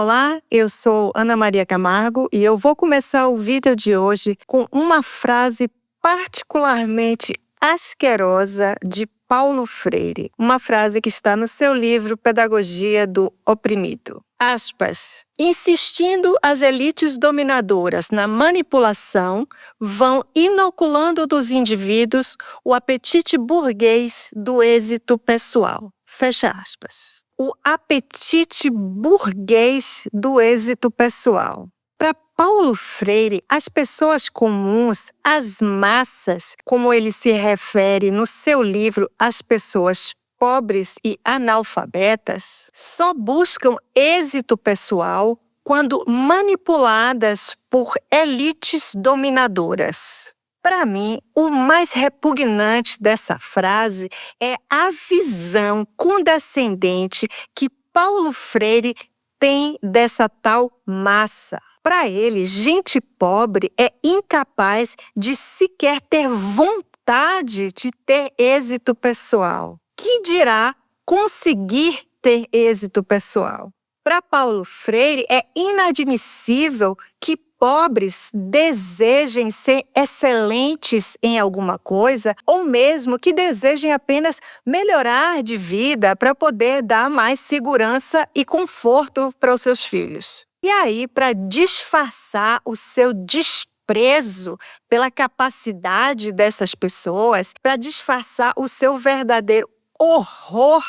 Olá, eu sou Ana Maria Camargo e eu vou começar o vídeo de hoje com uma frase particularmente asquerosa de Paulo Freire. Uma frase que está no seu livro Pedagogia do Oprimido. Aspas. Insistindo as elites dominadoras na manipulação, vão inoculando dos indivíduos o apetite burguês do êxito pessoal. Fecha aspas. O apetite burguês do êxito pessoal. Para Paulo Freire, as pessoas comuns, as massas, como ele se refere no seu livro As Pessoas Pobres e Analfabetas, só buscam êxito pessoal quando manipuladas por elites dominadoras. Para mim, o mais repugnante dessa frase é a visão condescendente que Paulo Freire tem dessa tal massa. Para ele, gente pobre é incapaz de sequer ter vontade de ter êxito pessoal. Que dirá conseguir ter êxito pessoal? Para Paulo Freire, é inadmissível que pobres desejem ser excelentes em alguma coisa ou mesmo que desejem apenas melhorar de vida para poder dar mais segurança e conforto para os seus filhos. E aí, para disfarçar o seu desprezo pela capacidade dessas pessoas, para disfarçar o seu verdadeiro horror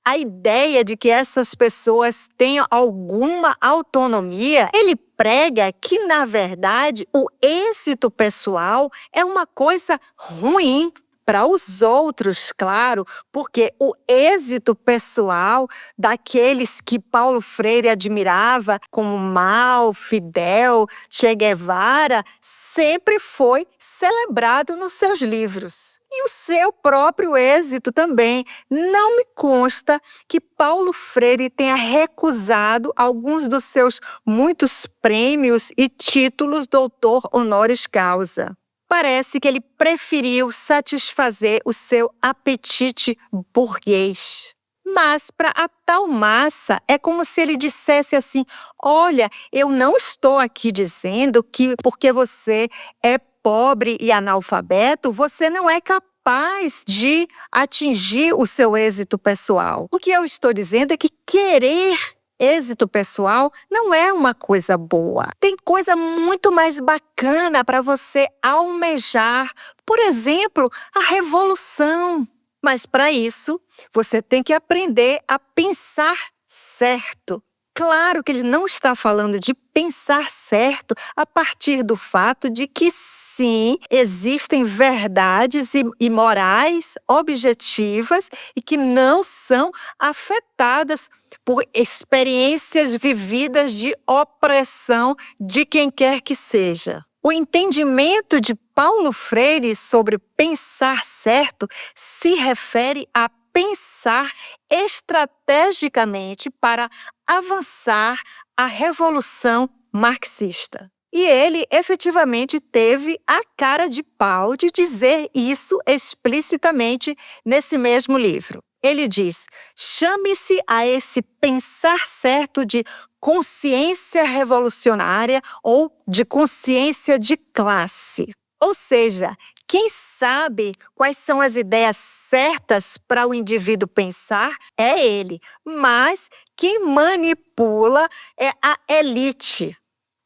a ideia de que essas pessoas tenham alguma autonomia, ele prega que, na verdade, o êxito pessoal é uma coisa ruim para os outros, claro, porque o êxito pessoal daqueles que Paulo Freire admirava, como Mao, Fidel, Che Guevara, sempre foi celebrado nos seus livros. E o seu próprio êxito também. Não me consta que Paulo Freire tenha recusado alguns dos seus muitos prêmios e títulos doutor honoris causa. Parece que ele preferiu satisfazer o seu apetite burguês. Mas para a tal massa é como se ele dissesse assim: olha, eu não estou aqui dizendo que porque você é pobre e analfabeto, você não é capaz de atingir o seu êxito pessoal. O que eu estou dizendo é que querer êxito pessoal não é uma coisa boa. Tem coisa muito mais bacana para você almejar. Por exemplo, a revolução. Mas para isso, você tem que aprender a pensar certo. Claro que ele não está falando de pensar certo a partir do fato de que, sim, existem verdades e morais objetivas e que não são afetadas por experiências vividas de opressão de quem quer que seja. O entendimento de Paulo Freire sobre pensar certo se refere a pensar estrategicamente para avançar a revolução marxista. E ele efetivamente teve a cara de pau de dizer isso explicitamente nesse mesmo livro. Ele diz: chame-se a esse pensar certo de consciência revolucionária ou de consciência de classe. Ou seja, quem sabe quais são as ideias certas para o indivíduo pensar é ele, mas quem manipula é a elite.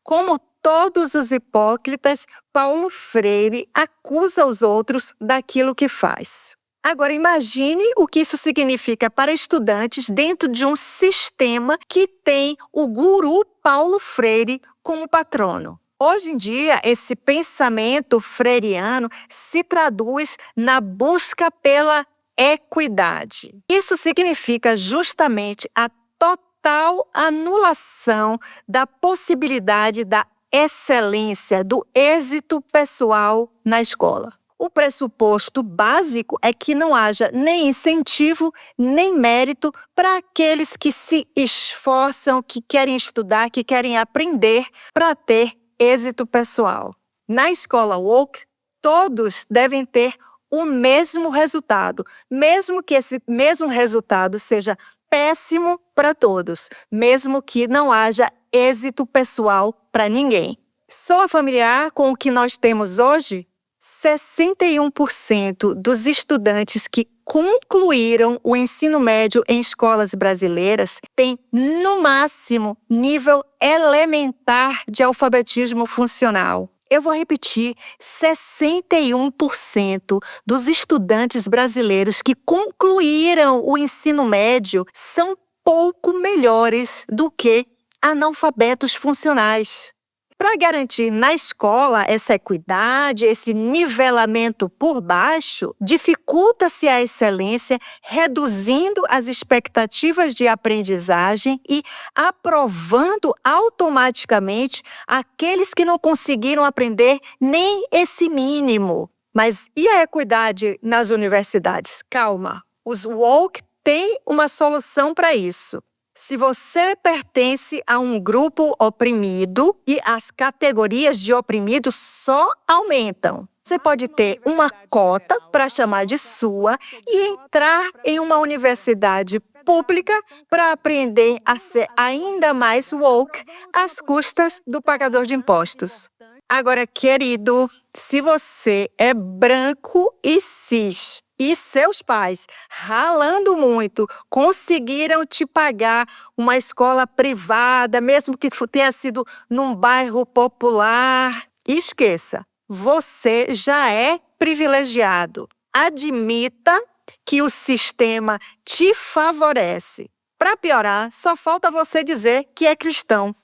Como todos os hipócritas, Paulo Freire acusa os outros daquilo que faz. Agora, imagine o que isso significa para estudantes dentro de um sistema que tem o guru Paulo Freire como patrono. Hoje em dia, esse pensamento freiriano se traduz na busca pela equidade. Isso significa justamente a total anulação da possibilidade da excelência, do êxito pessoal na escola. O pressuposto básico é que não haja nem incentivo, nem mérito para aqueles que se esforçam, que querem estudar, que querem aprender para ter êxito pessoal. Na escola woke, todos devem ter o mesmo resultado, mesmo que esse mesmo resultado seja péssimo para todos, mesmo que não haja êxito pessoal para ninguém. Soa familiar com o que nós temos hoje? 61% dos estudantes que concluíram o ensino médio em escolas brasileiras têm, no máximo, nível elementar de alfabetismo funcional. Eu vou repetir: 61% dos estudantes brasileiros que concluíram o ensino médio são pouco melhores do que analfabetos funcionais. Para garantir na escola essa equidade, esse nivelamento por baixo, dificulta-se a excelência, reduzindo as expectativas de aprendizagem e aprovando automaticamente aqueles que não conseguiram aprender nem esse mínimo. Mas e a equidade nas universidades? Calma, os woke têm uma solução para isso. Se você pertence a um grupo oprimido e as categorias de oprimidos só aumentam, você pode ter uma cota para chamar de sua e entrar em uma universidade pública para aprender a ser ainda mais woke às custas do pagador de impostos. Agora, querido, se você é branco e cis, e seus pais, ralando muito, conseguiram te pagar uma escola privada, mesmo que tenha sido num bairro popular, esqueça, você já é privilegiado. Admita que o sistema te favorece. Para piorar, só falta você dizer que é cristão.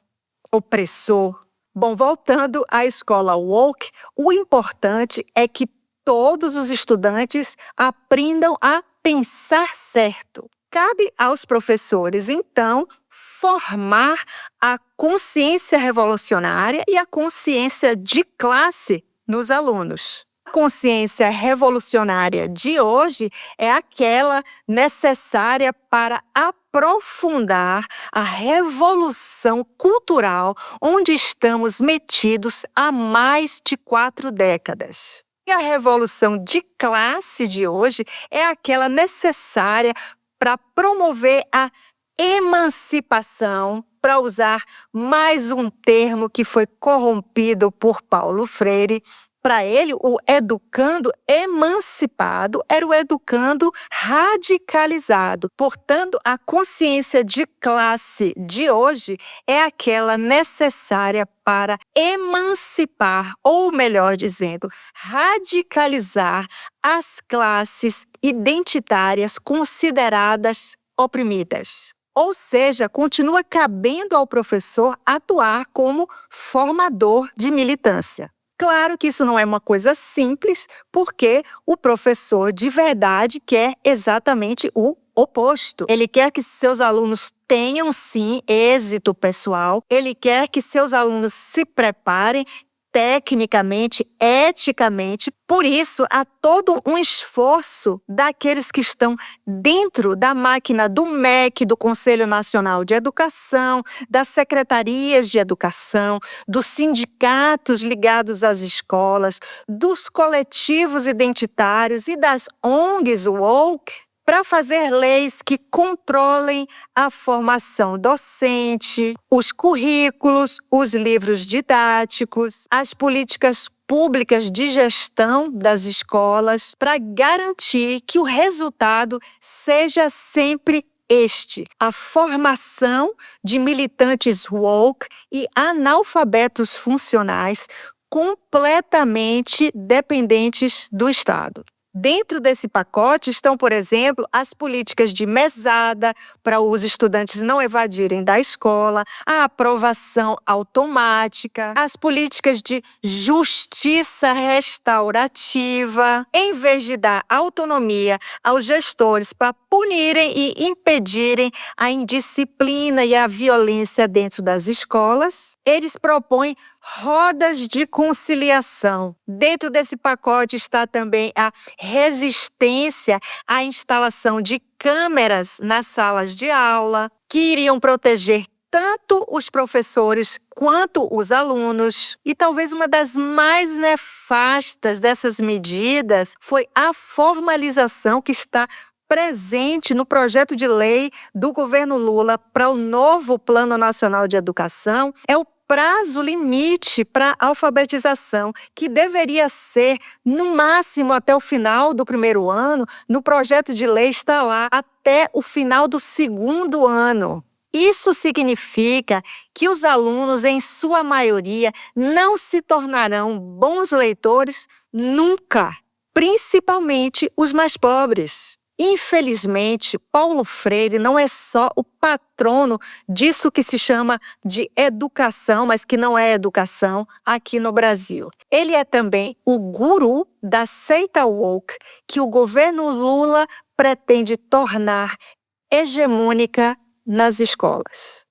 Opressor. Bom, voltando à escola woke, o importante é que todos os estudantes aprendam a pensar certo. Cabe aos professores, então, formar a consciência revolucionária e a consciência de classe nos alunos. A consciência revolucionária de hoje é aquela necessária para aprofundar a revolução cultural onde estamos metidos há mais de 4 décadas. E a revolução de classe de hoje é aquela necessária para promover a emancipação, para usar mais um termo que foi corrompido por Paulo Freire. Para ele, o educando emancipado era o educando radicalizado. Portanto, a consciência de classe de hoje é aquela necessária para emancipar, ou melhor dizendo, radicalizar as classes identitárias consideradas oprimidas. Ou seja, continua cabendo ao professor atuar como formador de militância. Claro que isso não é uma coisa simples, porque o professor de verdade quer exatamente o oposto. Ele quer que seus alunos tenham, sim, êxito pessoal. Ele quer que seus alunos se preparem tecnicamente, eticamente. Por isso, há todo um esforço daqueles que estão dentro da máquina do MEC, do Conselho Nacional de Educação, das secretarias de educação, dos sindicatos ligados às escolas, dos coletivos identitários e das ONGs woke, para fazer leis que controlem a formação docente, os currículos, os livros didáticos, as políticas públicas de gestão das escolas, para garantir que o resultado seja sempre este: a formação de militantes woke e analfabetos funcionais completamente dependentes do Estado. Dentro desse pacote estão, por exemplo, as políticas de mesada para os estudantes não evadirem da escola, a aprovação automática, as políticas de justiça restaurativa, em vez de dar autonomia aos gestores para punirem e impedirem a indisciplina e a violência dentro das escolas, eles propõem rodas de conciliação. Dentro desse pacote está também a resistência à instalação de câmeras nas salas de aula, que iriam proteger tanto os professores quanto os alunos. E talvez uma das mais nefastas dessas medidas foi a formalização que está presente no projeto de lei do governo Lula para o novo Plano Nacional de Educação é o prazo limite para alfabetização, que deveria ser, no máximo, até o final do primeiro ano. No projeto de lei está lá até o final do segundo ano. Isso significa que os alunos, em sua maioria, não se tornarão bons leitores nunca, principalmente os mais pobres. Infelizmente, Paulo Freire não é só o patrono disso que se chama de educação, mas que não é educação aqui no Brasil. Ele é também o guru da seita woke que o governo Lula pretende tornar hegemônica nas escolas.